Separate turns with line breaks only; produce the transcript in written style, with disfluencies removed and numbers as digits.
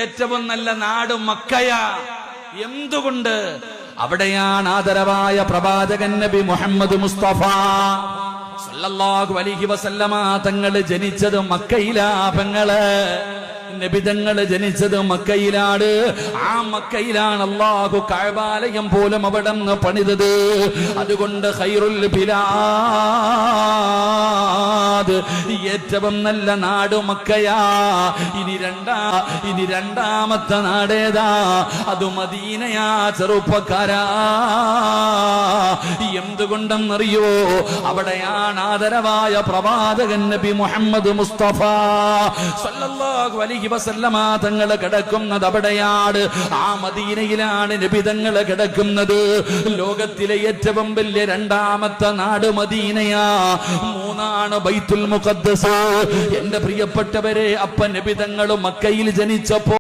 ഏറ്റവും നല്ല നാട് മക്കയാ. എന്തുകൊണ്ട്? അവിടെയാണ് ആദരവായ പ്രവാചകൻ നബി മുഹമ്മദ് മുസ്തഫ സല്ലല്ലാഹു അലൈഹി വസല്ലമ തങ്ങൾ ജനിച്ചത് മക്കയിലാ. പെങ്ങള് നബിതങ്ങൾ ജനിച്ചത് മക്കയിലാണ്. ആ മക്കയിലാണ് അല്ലാഹു കഅബാലയം പോലും അവിടെ നിന്ന് പണിതത്. അതുകൊണ്ട് ഖൈറുൽ ബിലാദ്, ഏറ്റവും നല്ല നാട് മക്കയാ. ഇനി രണ്ടാമത്തെ നാടേതാ? അത് മദീനയാ. ചെറുപ്പക്കാരാ, എന്തുകൊണ്ടെന്നറിയോ? അവിടെയാണ് ആദരവായ പ്രവാചകൻ നബി മുഹമ്മദ് മുസ്തഫ സല്ലല്ലാഹു അലൈഹി വസല്ലമ തങ്ങൾ കിടക്കുന്നത് അവിടെയാണ്. ആ മദീനയിലാണ് നബി തങ്ങൾ കിടക്കുന്നത്. ലോകത്തിലെ ഏറ്റവും വലിയ രണ്ടാമത്തെ നാട് മദീനയാ. മൂന്നാണ് ബൈത്തുൽ മുഖദ്ദസ്. എന്റെ പ്രിയപ്പെട്ടവരെ, അപ്പ നബി തങ്ങൾ മക്കയിൽ ജനിച്ചപ്പോ